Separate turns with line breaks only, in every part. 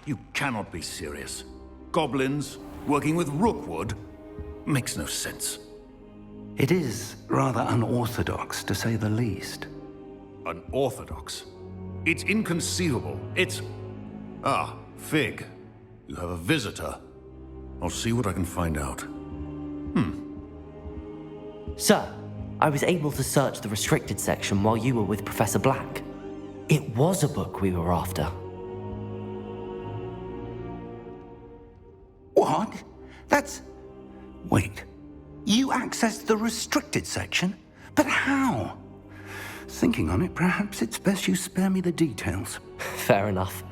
You cannot be serious. Goblins working with Rookwood? Makes no sense.
It is rather unorthodox, to say the least.
Unorthodox? It's inconceivable. It's... Ah, Fig. You have a visitor. I'll see what I can find out.
Sir, I was able to search the restricted section while you were with Professor Black. It was a book we were after.
What? That's... Wait. You accessed the restricted section? But how? Thinking on it, perhaps it's best you spare me the details.
Fair enough.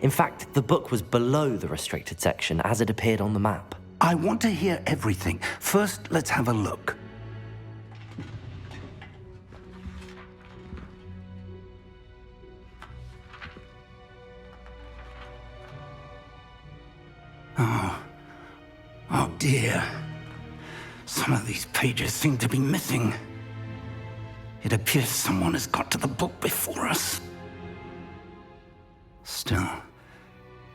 In fact, the book was below the restricted section as it appeared on the map.
I want to hear everything. First, let's have a look. Oh dear. Some of these pages seem to be missing. It appears someone has got to the book before us. Still,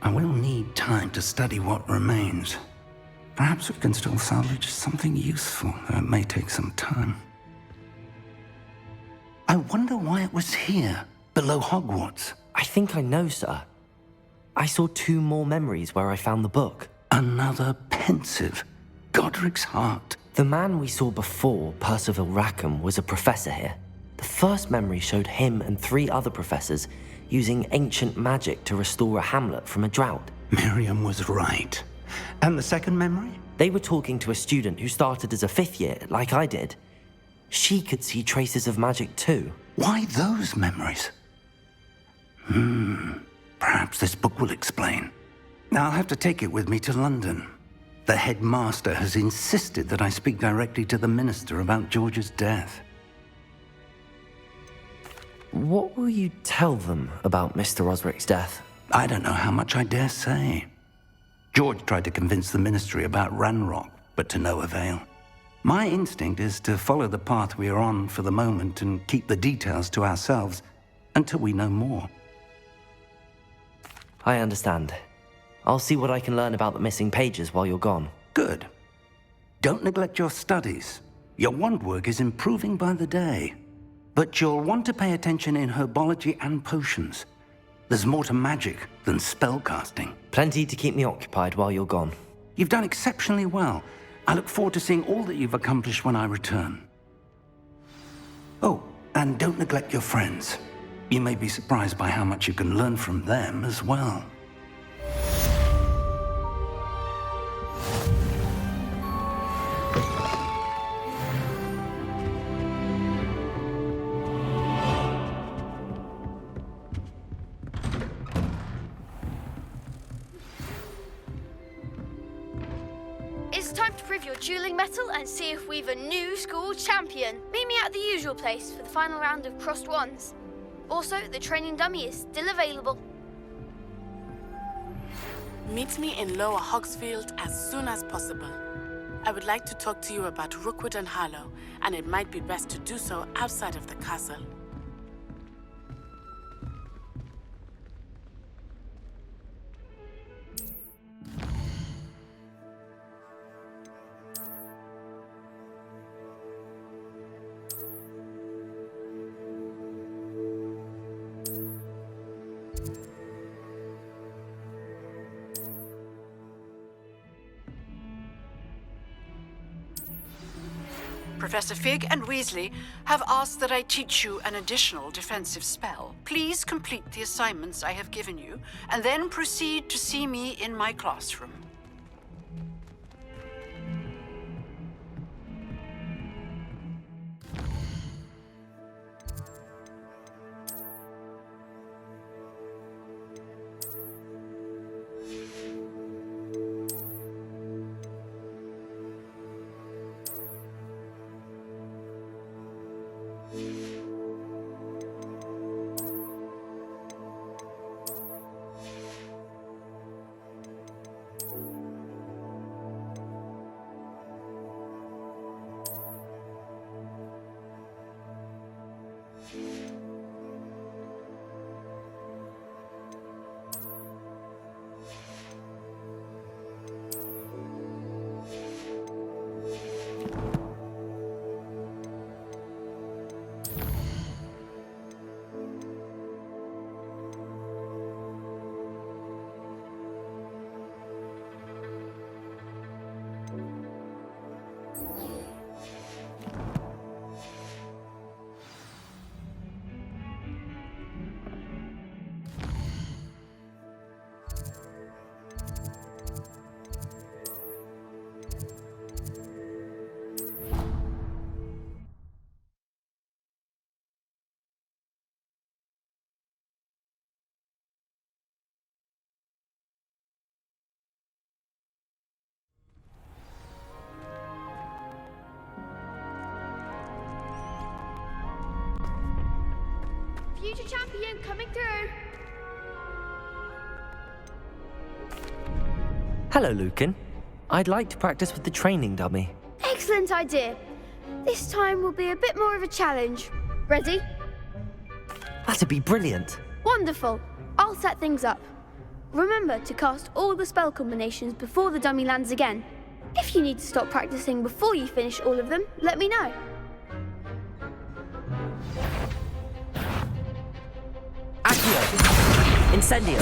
I will need time to study what remains. Perhaps we can still salvage something useful, though it may take some time. I wonder why it was here, below Hogwarts.
I think I know, sir. I saw 2 more memories where I found the book.
Another pensive. Godric's heart.
The man we saw before, Percival Rackham, was a professor here. The first memory showed him and 3 other professors using ancient magic to restore a hamlet from a drought.
Miriam was right. And the second memory?
They were talking to a student who started as a 5th year, like I did. She could see traces of magic too.
Why those memories? Perhaps this book will explain. I'll have to take it with me to London. The headmaster has insisted that I speak directly to the minister about George's death.
What will you tell them about Mr. Osric's death?
I don't know how much I dare say. George tried to convince the ministry about Ranrock, but to no avail. My instinct is to follow the path we are on for the moment and keep the details to ourselves until we know more.
I understand. I'll see what I can learn about the missing pages while you're gone.
Good. Don't neglect your studies. Your wand work is improving by the day. But you'll want to pay attention in herbology and potions. There's more to magic than spellcasting.
Plenty to keep me occupied while you're gone.
You've done exceptionally well. I look forward to seeing all that you've accomplished when I return. Oh, and don't neglect your friends. You may be surprised by how much you can learn from them as well.
It's time to prove your dueling mettle and see if we've a new school champion. Meet me at the usual place for the final round of crossed wands. Also, the training dummy is still available.
Meet me in Lower Hogsfield as soon as possible. I would like to talk to you about Rookwood and Harlow, and it might be best to do so outside of the castle.
Professor Fig and Weasley have asked that I teach you an additional defensive spell. Please complete the assignments I have given you, and then proceed to see me in my classroom.
champion coming through.
Hello, Lucan. I'd like to practice with the training dummy.
Excellent idea. This time will be a bit more of a challenge. Ready?
That'd be brilliant.
Wonderful. I'll set things up. Remember to cast all the spell combinations before the dummy lands again. If you need to stop practicing before you finish all of them, let me know.
Accio! Incendio!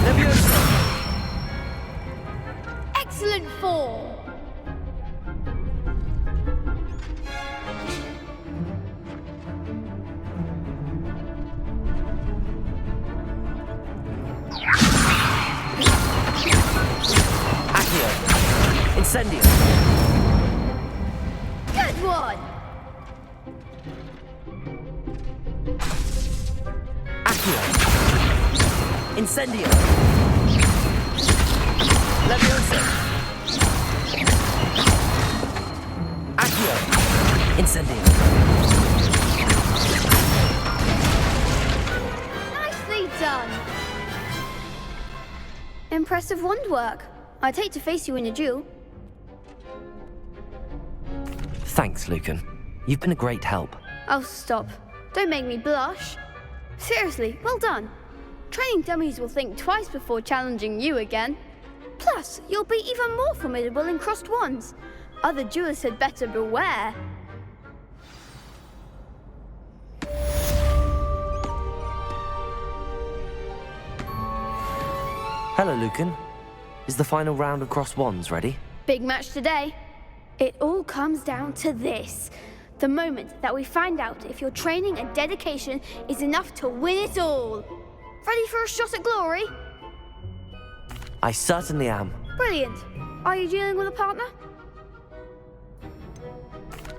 Leviosa!
Excellent form.
Accio! Incendio!
Good one.
Accio! Incendio! Leviosa! Accio! Incendio!
Nicely done. Impressive wand work. I'd hate to face you in a duel.
Thanks, Lucan. You've been a great help.
Oh, stop. Don't make me blush. Seriously, well done. Training dummies will think twice before challenging you again. Plus, you'll be even more formidable in crossed wands. Other duelists had better beware.
Hello, Lucan. Is the final round of crossed wands ready?
Big match today. It all comes down to this. The moment that we find out if your training and dedication is enough to win it all. Ready for a shot at glory?
I certainly am.
Brilliant. Are you dealing with a partner?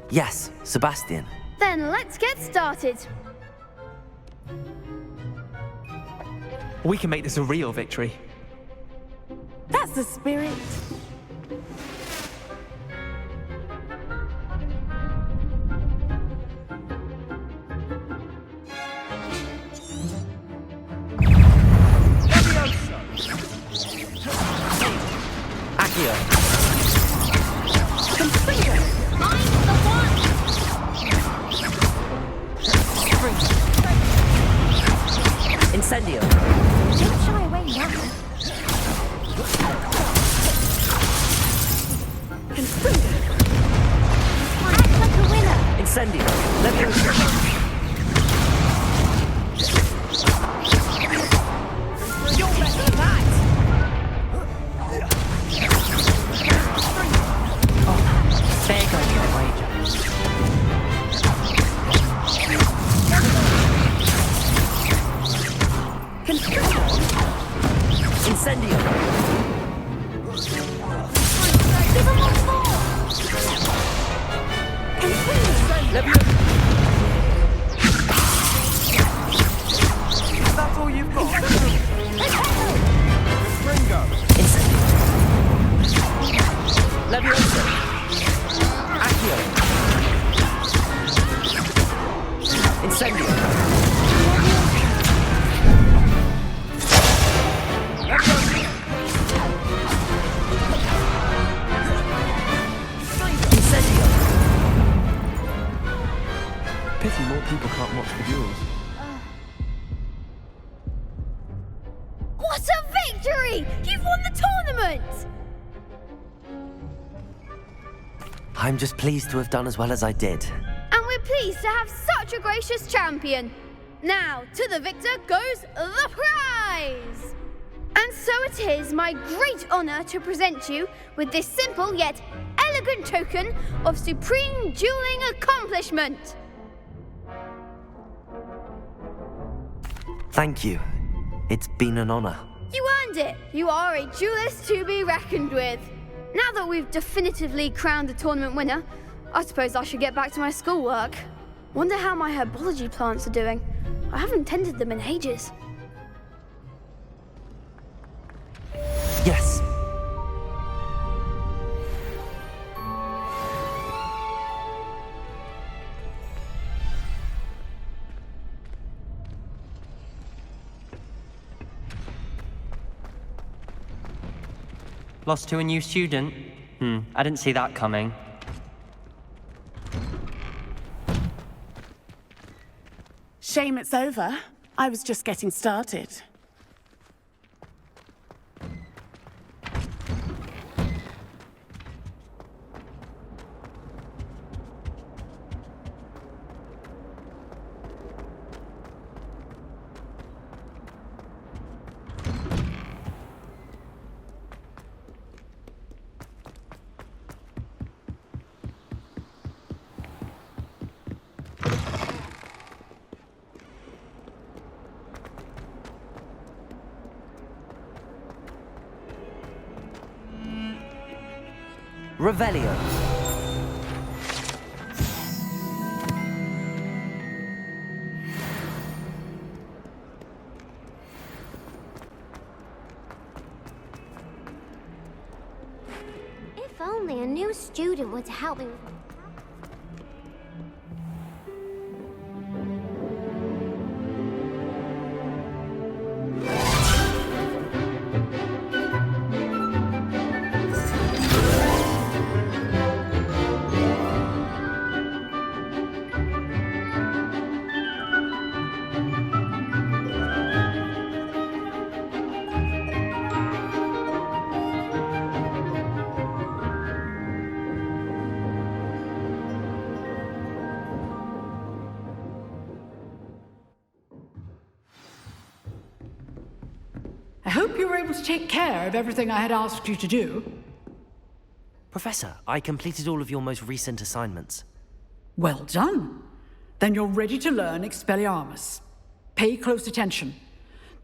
Yes, Sebastian.
Then let's get started.
We can make this a real victory.
That's the spirit.
Accio!
I'm the one!
Incendio!
Don't shy away now. Act like a winner.
Incendio! Leviosa!
You're better than that.
There goes your wager. Incendio!
Give him one more.
Leviosa!
That's all you've got?
Incendio! Leviosa! Accio! Incendio! Incendio!
Pity more people can't watch the duels.
What a victory! You've won the tournament!
I'm just pleased to have done as well as I did.
And we're pleased to have such a gracious champion. Now, to the victor goes the prize! And so it is my great honor to present you with this simple yet elegant token of supreme dueling accomplishment.
Thank you. It's been an honor.
You earned it. You are a duelist to be reckoned with. Now that we've definitively crowned the tournament winner, I suppose I should get back to my schoolwork. Wonder how my herbology plants are doing. I haven't tended them in ages.
Yes.
Lost to a new student? I didn't see that coming.
Shame it's over. I was just getting started.
Revelio.
If only a new student were to help me.
I hope you were able to take care of everything I had asked you to do.
Professor, I completed all of your most recent assignments.
Well done. Then you're ready to learn Expelliarmus. Pay close attention.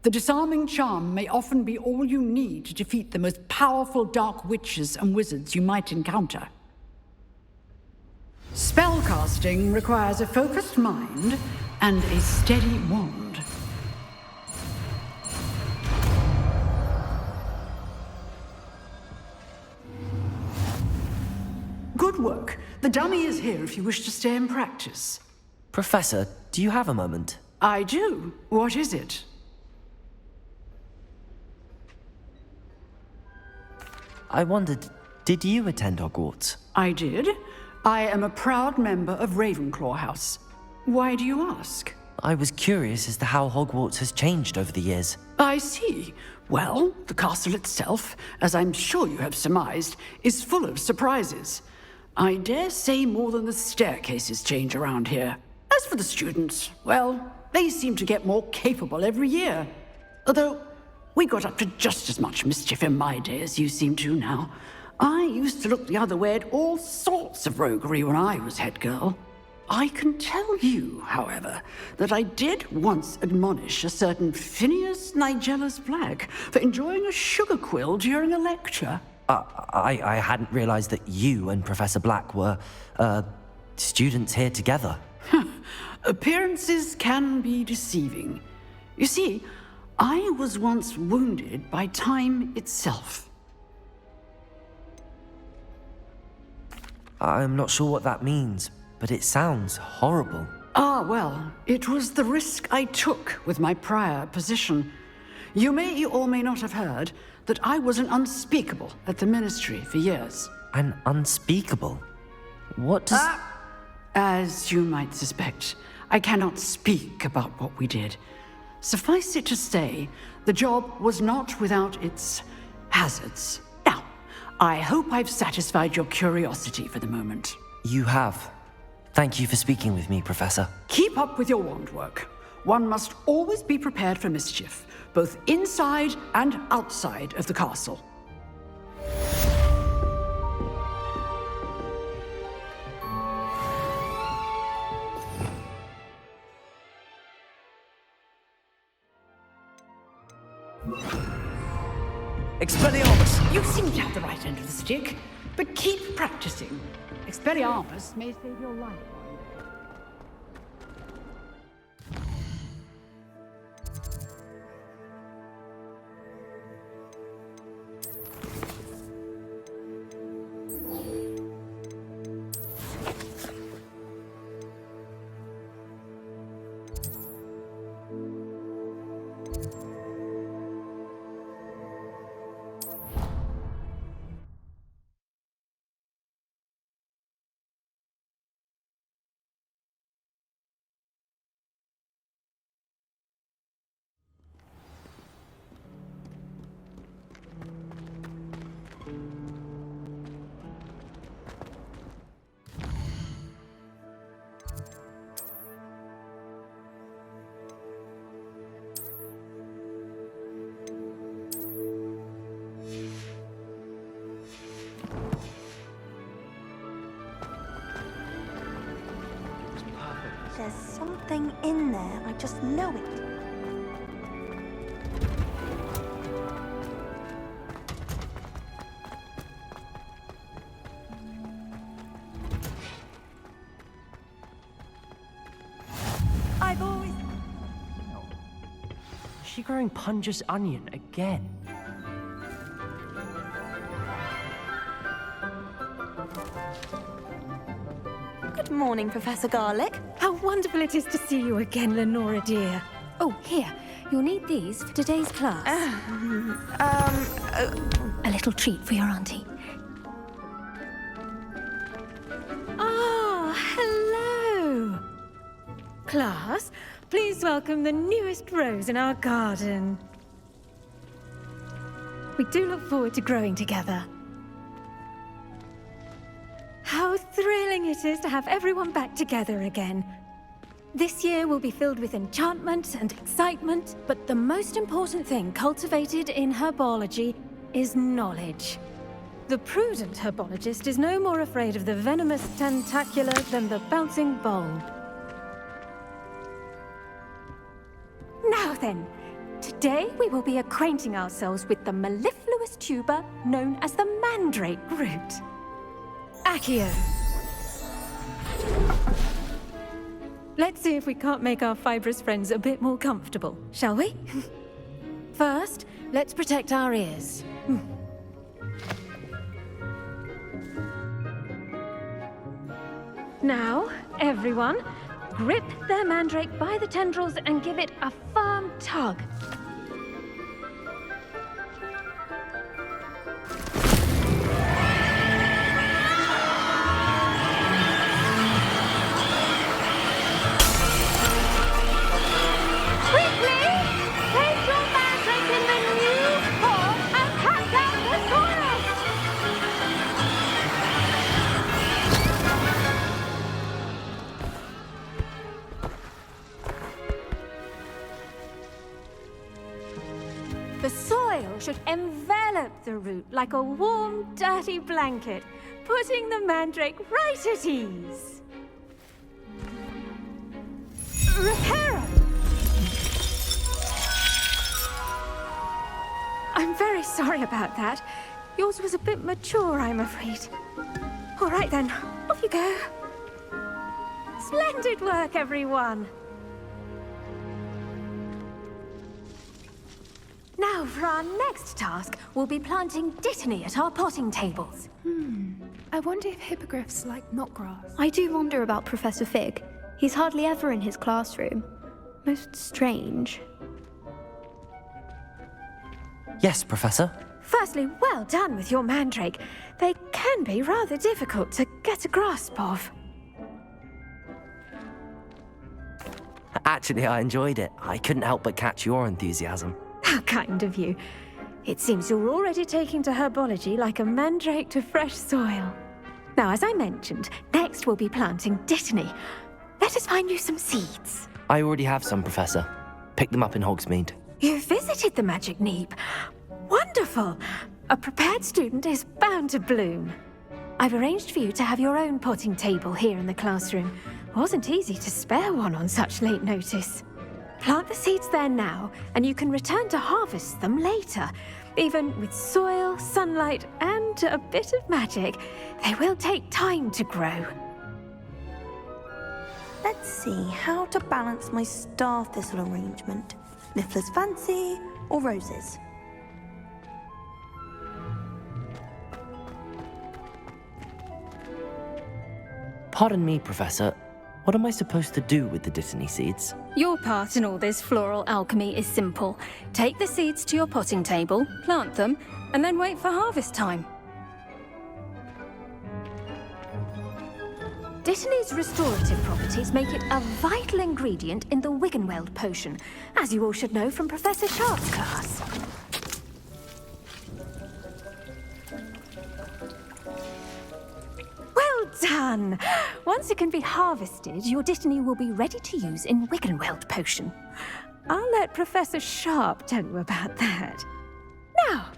The disarming charm may often be all you need to defeat the most powerful dark witches and wizards you might encounter. Spellcasting requires a focused mind and a steady wand. Good work. The dummy is here if you wish to stay and practice.
Professor, do you have a moment?
I do. What is it?
I wondered, did you attend Hogwarts?
I did. I am a proud member of Ravenclaw House. Why do you ask?
I was curious as to how Hogwarts has changed over the years.
I see. Well, the castle itself, as I'm sure you have surmised, is full of surprises. I dare say more than the staircases change around here. As for the students, well, they seem to get more capable every year. Although, we got up to just as much mischief in my day as you seem to now. I used to look the other way at all sorts of roguery when I was head girl. I can tell you, however, that I did once admonish a certain Phineas Nigellus Black for enjoying a sugar quill during a lecture.
I hadn't realized that you and Professor Black were, students here together.
Appearances can be deceiving. You see, I was once wounded by time itself.
I'm not sure what that means, but it sounds horrible.
Ah, well, it was the risk I took with my prior position. You may or may not have heard that I was an unspeakable at the Ministry for years.
An unspeakable? What does...
As you might suspect, I cannot speak about what we did. Suffice it to say, the job was not without its hazards. Now, I hope I've satisfied your curiosity for the moment.
You have. Thank you for speaking with me, Professor.
Keep up with your wand work. One must always be prepared for mischief, both inside and outside of the castle.
Expelliarmus!
You seem to have the right end of the stick, but keep practicing. Expelliarmus may save your life.
There's something in there, I just know it. I've always...
Is she growing Punja's onion again?
Good morning, Professor Garlick.
How wonderful it is to see you again, Lenora dear. Oh, here. You'll need these for today's class. A little treat for your auntie. Ah, hello. Class, please welcome the newest rose in our garden. We do look forward to growing together. How thrilling it is to have everyone back together again. This year will be filled with enchantment and excitement, but the most important thing cultivated in herbology is knowledge. The prudent herbologist is no more afraid of the venomous tentacula than the bouncing bulb. Now then, today we will be acquainting ourselves with the mellifluous tuber known as the mandrake root. Accio. Let's see if we can't make our fibrous friends a bit more comfortable, shall we? First, let's protect our ears. Now, everyone, grip their mandrake by the tendrils and give it a firm tug. The soil should envelop the root like a warm, dirty blanket, putting the mandrake right at ease. Reparo! I'm very sorry about that. Yours was a bit mature, I'm afraid. All right then, off you go. Splendid work, everyone. Now, for our next task, we'll be planting dittany at our potting tables.
I wonder if hippogriffs like knotgrass.
I do wonder about Professor Fig. He's hardly ever in his classroom. Most strange.
Yes, Professor.
Firstly, well done with your mandrake. They can be rather difficult to get a grasp of.
Actually, I enjoyed it. I couldn't help but catch your enthusiasm.
How kind of you. It seems you're already taking to herbology like a mandrake to fresh soil. Now, as I mentioned, next we'll be planting dittany. Let us find you some seeds.
I already have some, Professor. Pick them up in Hogsmeade.
You visited the Magic Neep. Wonderful! A prepared student is bound to bloom. I've arranged for you to have your own potting table here in the classroom. Wasn't easy to spare one on such late notice. Plant the seeds there now, and you can return to harvest them later. Even with soil, sunlight, and a bit of magic, they will take time to grow.
Let's see how to balance my star thistle arrangement. Niffler's fancy or roses?
Pardon me, Professor. What am I supposed to do with the dittany seeds?
Your part in all this floral alchemy is simple. Take the seeds to your potting table, plant them, and then wait for harvest time. Dittany's restorative properties make it a vital ingredient in the Wiggenweld potion, as you all should know from Professor Sharp's class. Well done! Once it can be harvested, your dittany will be ready to use in Wiggenweld potion. I'll let Professor Sharp tell you about that. Now,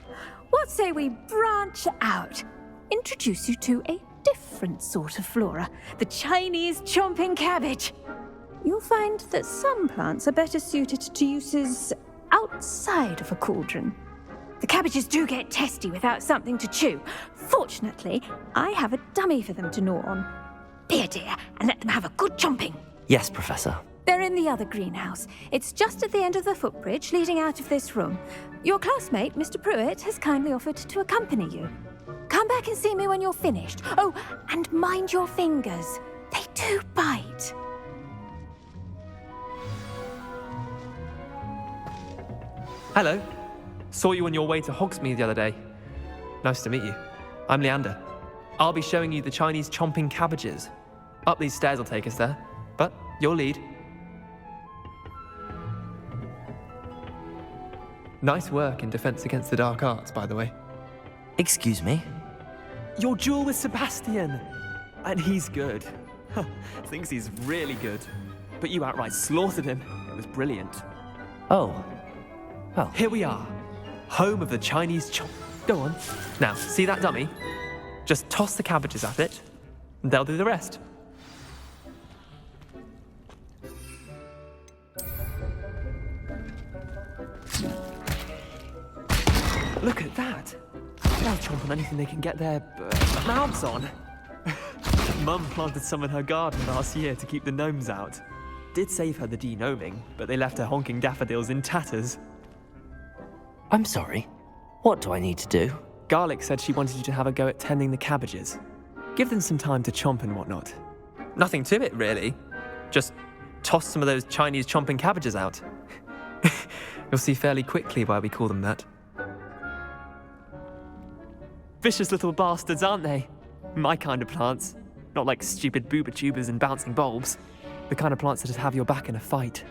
what say we branch out? Introduce you to a different sort of flora, the Chinese chomping cabbage. you'll find that some plants are better suited to uses outside of a cauldron. The cabbages do get testy without something to chew. Fortunately, I have a dummy for them to gnaw on. Be a dear and let them have a good chomping.
Yes, Professor.
They're in the other greenhouse. It's just at the end of the footbridge leading out of this room. Your classmate, Mr. Pruitt, has kindly offered to accompany you. Come back and see me when you're finished. Oh, and mind your fingers. They do bite.
Hello. Saw you on your way to Hogsmeade the other day. Nice to meet you. I'm Leander. I'll be showing you the Chinese chomping cabbages. Up these stairs will take us there, but you'll lead. Nice work in Defense Against the Dark Arts, by the way.
Excuse me?
Your duel with Sebastian! And he's good. Thinks he's really good. But you outright slaughtered him. It was brilliant.
Oh. Well.
Here we are. Home of the Chinese chomp. Go on. Now, see that dummy? Just toss the cabbages at it, and they'll do the rest. Look at that. They'll chomp on anything they can get their mouths on. Mum planted some in her garden last year to keep the gnomes out. Did save her the de-gnoming, but they left her honking daffodils in tatters.
I'm sorry. What do I need to do?
Garlic said she wanted you to have a go at tending the cabbages. Give them some time to chomp and whatnot. Nothing to it, really. Just toss some of those Chinese chomping cabbages out. You'll see fairly quickly why we call them that. Vicious little bastards, aren't they? My kind of plants. Not like stupid booba tubers and bouncing bulbs. The kind of plants that have your back in a fight.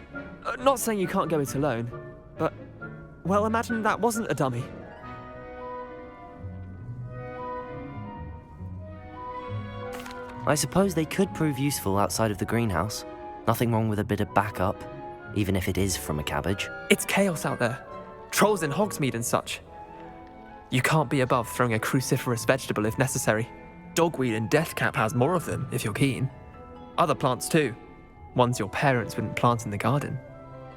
Not saying you can't go it alone, but, well, imagine that wasn't a dummy.
I suppose they could prove useful outside of the greenhouse. Nothing wrong with a bit of backup, even if it is from a cabbage.
It's chaos out there. Trolls in Hogsmeade and such. You can't be above throwing a cruciferous vegetable if necessary. Dogweed and deathcap has more of them, if you're keen. Other plants too. Ones your parents wouldn't plant in the garden.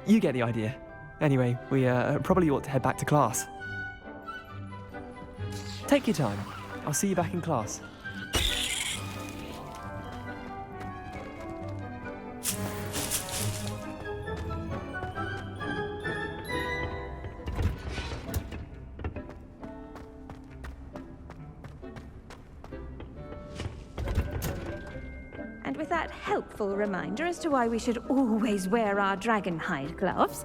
You get the idea. Anyway, we probably ought to head back to class. Take your time. I'll see you back in class.
And with that helpful reminder as to why we should always wear our dragon hide gloves.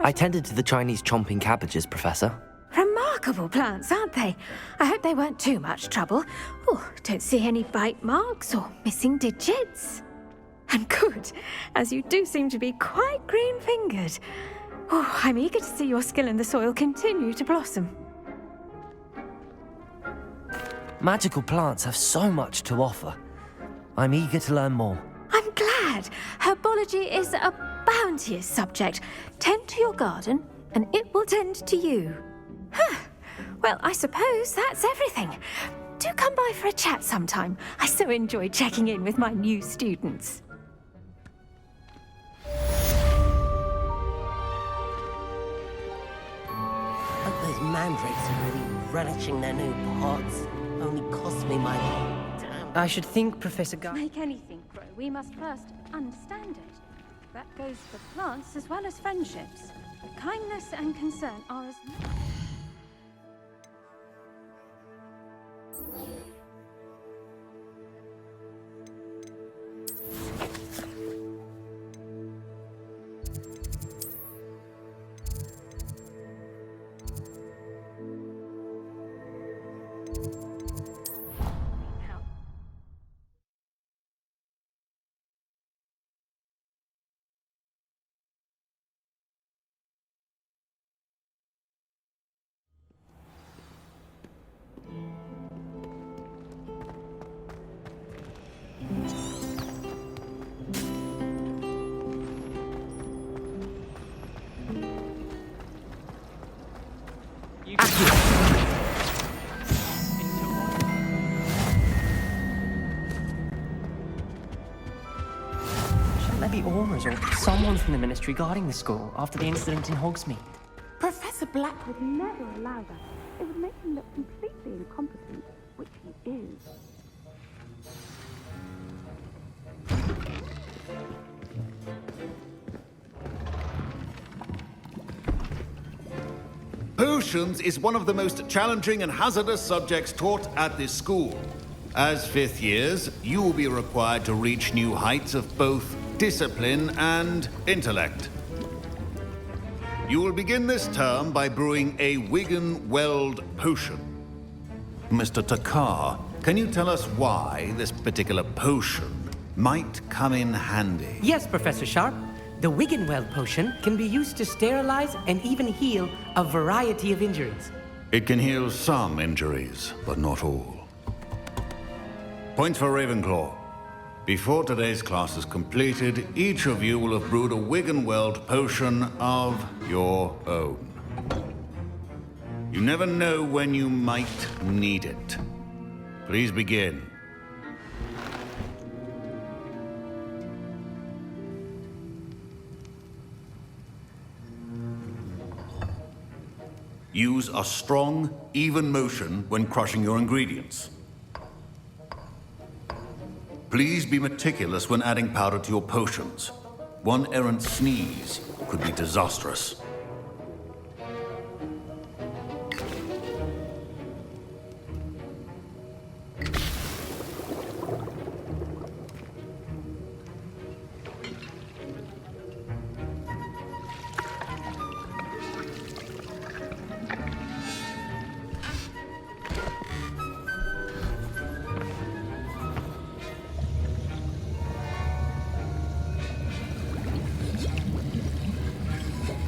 I tended to the Chinese chomping cabbages, Professor.
Remarkable plants, aren't they? I hope they weren't too much trouble. Oh, don't see any bite marks or missing digits. And good, as you do seem to be quite green-fingered. Oh, I'm eager to see your skill in the soil continue to blossom.
Magical plants have so much to offer. I'm eager to learn more.
I'm glad. Herbology is a bounteous subject. Tend to your garden, and it will tend to you. Huh. Well, I suppose that's everything. Do come by for a chat sometime. I so enjoy checking in with my new students.
Hope those mandrakes are really relishing their new pots. Only cost me my...
I should think, Professor
To make anything grow, we must first understand it. That goes for plants as well as friendships. Kindness and concern are as much.
be Aurors or someone from the Ministry guarding the school after the incident in Hogsmeade.
Professor Black would never allow that. It would make him look completely incompetent, which he is.
Potions is one of the most challenging and hazardous subjects taught at this school. As fifth years, you will be required to reach new heights of both discipline and intellect. You will begin this term by brewing a Wiggenweld potion. Mr. Takar, can you tell us why this particular potion might come in handy?
Yes, Professor Sharp. The Wiggenweld potion can be used to sterilize and even heal a variety of injuries.
It can heal some injuries, but not all. Points for Ravenclaw. Before today's class is completed, each of you will have brewed a Wiggenweld potion of your own. You never know when you might need it. Please begin. Use a strong, even motion when crushing your ingredients. Please be meticulous when adding powder to your potions. One errant sneeze could be disastrous.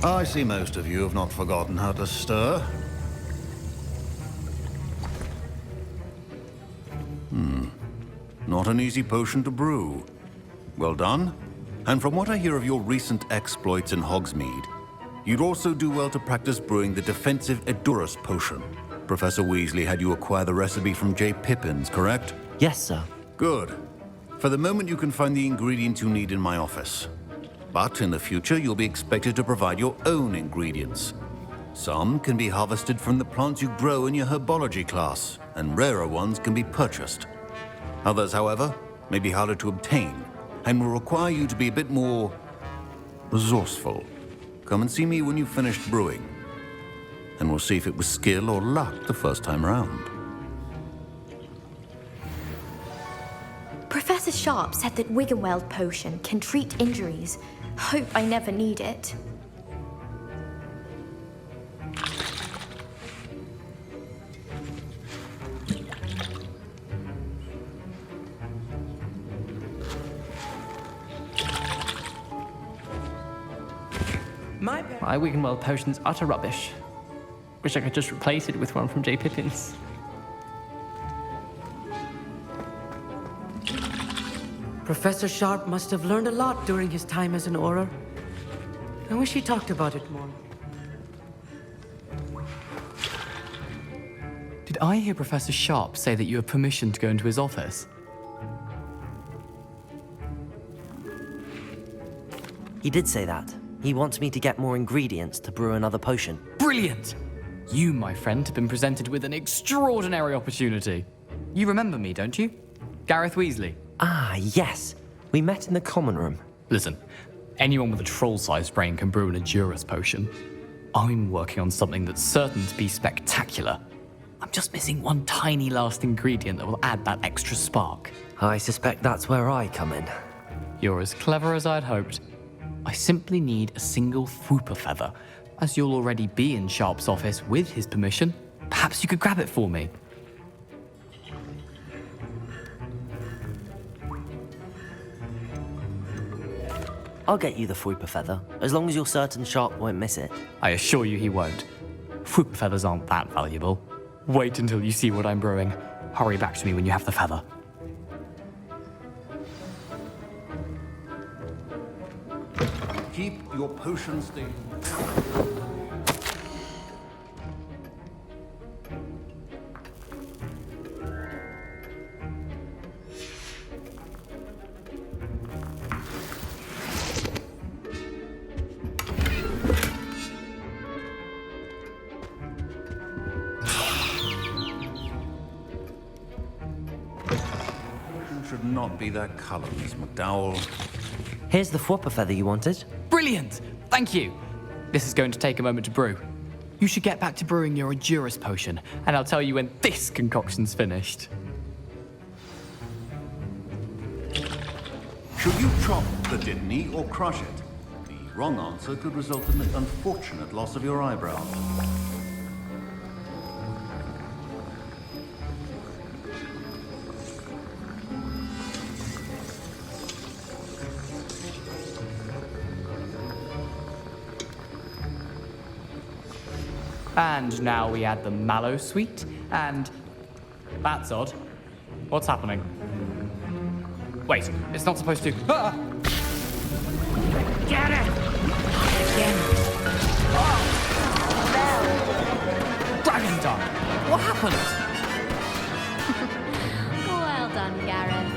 I see most of you have not forgotten how to stir. Not an easy potion to brew. Well done. And from what I hear of your recent exploits in Hogsmeade, you'd also do well to practice brewing the defensive Edurus potion. Professor Weasley had you acquire the recipe from J. Pippin's, correct?
Yes, sir.
Good. For the moment, you can find the ingredients you need in my office. But in the future, you'll be expected to provide your own ingredients. Some can be harvested from the plants you grow in your herbology class, and rarer ones can be purchased. Others, however, may be harder to obtain, and will require you to be a bit more resourceful. Come and see me when you've finished brewing, and we'll see if it was skill or luck the first time around.
Professor Sharp said that Wiggenweld potion can treat injuries. Hope I never need it.
My Wiggenweld potion's utter rubbish. Wish I could just replace it with one from J. Pippin's.
Professor Sharp must have learned a lot during his time as an Auror. I wish he talked about it more.
Did I hear Professor Sharp say that you have permission to go into his office?
He did say that. He wants me to get more ingredients to brew another potion.
Brilliant! You, my friend, have been presented with an extraordinary opportunity. You remember me, don't you? Gareth Weasley.
Ah, yes. We met in the common room.
Listen, anyone with a troll-sized brain can brew an Edurus potion. I'm working on something that's certain to be spectacular. I'm just missing one tiny last ingredient that will add that extra spark.
I suspect that's where I come in.
You're as clever as I'd hoped. I simply need a single Fwooper feather. As you'll already be in Sharp's office with his permission, perhaps you could grab it for me.
I'll get you the Fwooper feather, as long as you're certain Sharp won't miss it.
I assure you he won't. Fwooper feathers aren't that valuable. Wait until you see what I'm brewing. Hurry back to me when you have the feather.
Keep your potion stable. should not be that color, Miss McDowell.
Here's the Whopper feather you wanted.
Brilliant! Thank you! This is going to take a moment to brew. You should get back to brewing your Endurance potion, and I'll tell you when this concoction's finished.
Should you chop the Dittany or crush it? The wrong answer could result in the unfortunate loss of your eyebrows.
And now we add the mallow sweet, and... That's odd. What's happening? Wait, it's not supposed to... Ah!
Get it! Again.
Dragon Dunk! What happened?
Well done, Gareth.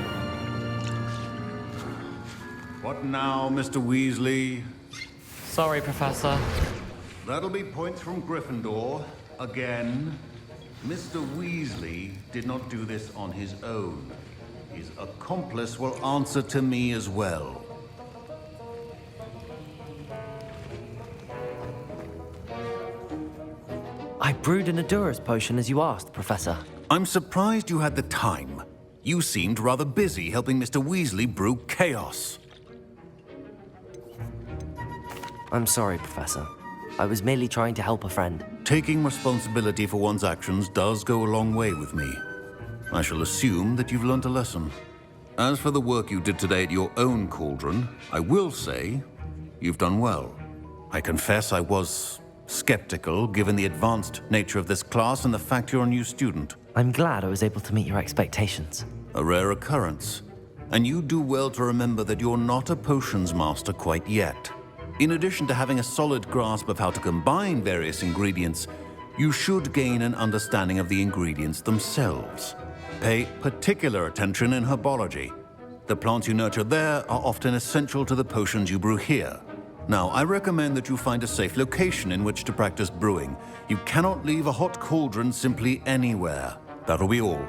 What now, Mr. Weasley?
Sorry, Professor.
That'll be points from Gryffindor. Again. Mr. Weasley did not do this on his own. His accomplice will answer to me as well.
I brewed an Endurance potion as you asked, Professor.
I'm surprised you had the time. You seemed rather busy helping Mr. Weasley brew chaos.
I'm sorry, Professor. I was merely trying to help a friend.
Taking responsibility for one's actions does go a long way with me. I shall assume that you've learnt a lesson. As for the work you did today at your own cauldron, I will say you've done well. I confess I was skeptical, given the advanced nature of this class and the fact you're a new student.
I'm glad I was able to meet your expectations.
A rare occurrence. And you do well to remember that you're not a potions master quite yet. In addition to having a solid grasp of how to combine various ingredients, you should gain an understanding of the ingredients themselves. Pay particular attention in herbology. The plants you nurture there are often essential to the potions you brew here. Now, I recommend that you find a safe location in which to practice brewing. You cannot leave a hot cauldron simply anywhere. That'll be all.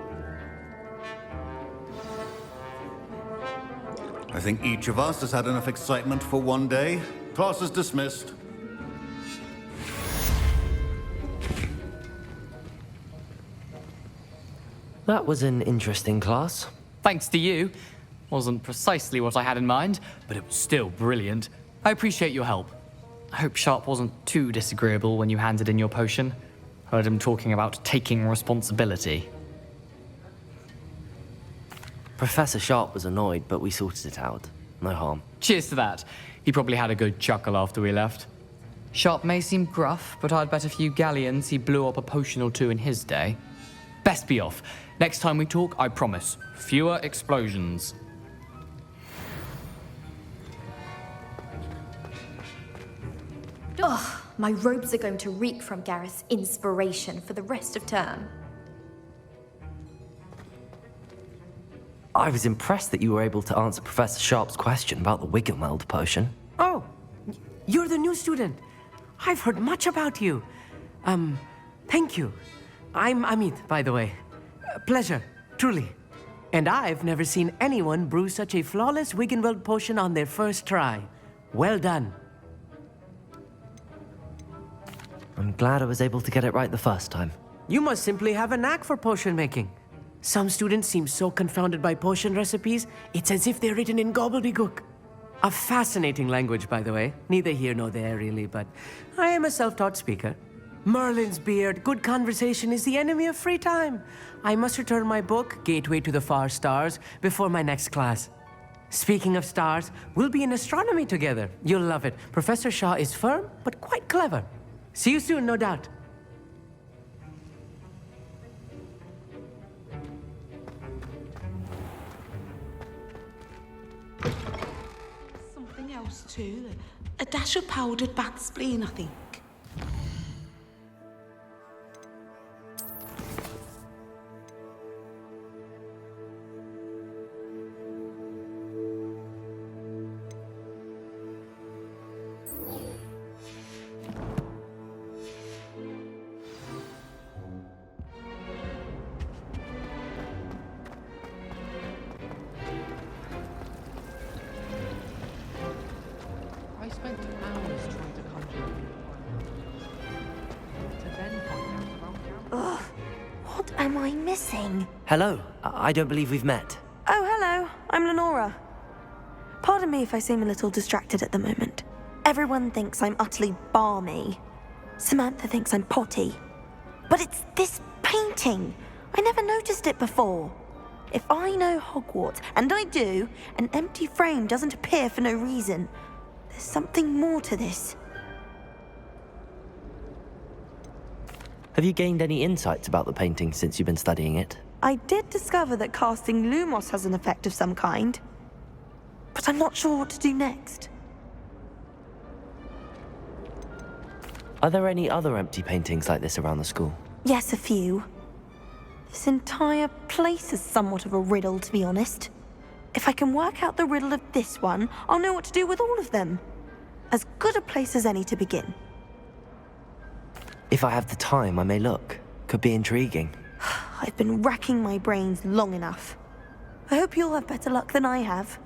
I think each of us has had enough excitement for one day. Class is dismissed.
That was an interesting class.
Thanks to you. Wasn't precisely what I had in mind, but it was still brilliant. I appreciate your help. I hope Sharp wasn't too disagreeable when you handed in your potion. Heard him talking about taking responsibility.
Professor Sharp was annoyed, but we sorted it out. No harm.
Cheers to that. He probably had a good chuckle after we left. Sharp may seem gruff, but I'd bet a few galleons he blew up a potion or two in his day. Best be off. Next time we talk, I promise, fewer explosions.
Ugh, my robes are going to reek from Gareth's inspiration for the rest of term.
I was impressed that you were able to answer Professor Sharp's question about the Wiggenweld potion.
Oh, you're the new student. I've heard much about you. Thank you. I'm Amit, by the way. Pleasure, truly. And I've never seen anyone brew such a flawless Wiggenweld potion on their first try. Well done.
I'm glad I was able to get it right the first time.
You must simply have a knack for potion making. Some students seem so confounded by potion recipes, it's as if they're written in gobbledygook. A fascinating language, by the way. Neither here nor there, really, but I am a self-taught speaker. Merlin's beard, good conversation is the enemy of free time. I must return my book, Gateway to the Far Stars, before my next class. Speaking of stars, we'll be in astronomy together. You'll love it. Professor Shaw is firm, but quite clever. See you soon, no doubt.
Something else too. A dash of powdered bat spleen, I think.
am I missing?
Hello, I don't believe we've met.
Oh, hello. I'm Lenora. Pardon me if I seem a little distracted at the moment. Everyone thinks I'm utterly balmy. Samantha thinks I'm potty. But it's this painting. I never noticed it before. If I know Hogwarts, and I do, an empty frame doesn't appear for no reason. There's something more to this.
Have you gained any insights about the painting since you've been studying it?
I did discover that casting Lumos has an effect of some kind. But I'm not sure what to do next.
Are there any other empty paintings like this around the school?
Yes, a few. This entire place is somewhat of a riddle, to be honest. If I can work out the riddle of this one, I'll know what to do with all of them. As good a place as any to begin.
If I have the time, I may look. Could be intriguing.
I've been racking my brains long enough. I hope you'll have better luck than I have.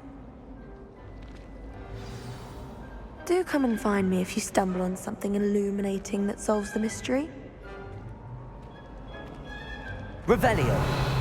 Do come and find me if you stumble on something illuminating that solves the mystery.
Revelio!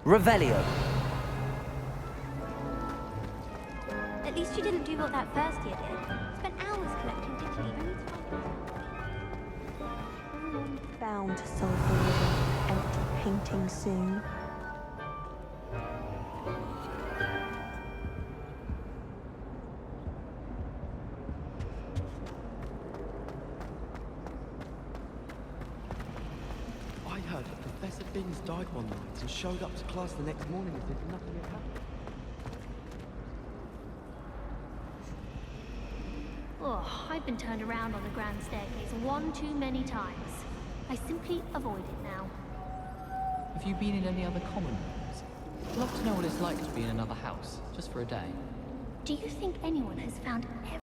Revelio.
At least you didn't do what that first year did. Spent hours collecting digitally only to find it.
Bound to solve the riddle of empty painting soon.
I heard that Professor Binns died one night and showed up to class the next morning as if nothing had happened.
Oh, I've been turned around on the grand staircase one too many times. I simply avoid it now.
Have you been in any other common rooms? I'd love to know what it's like to be in another house, just for a day.
Do you think anyone has found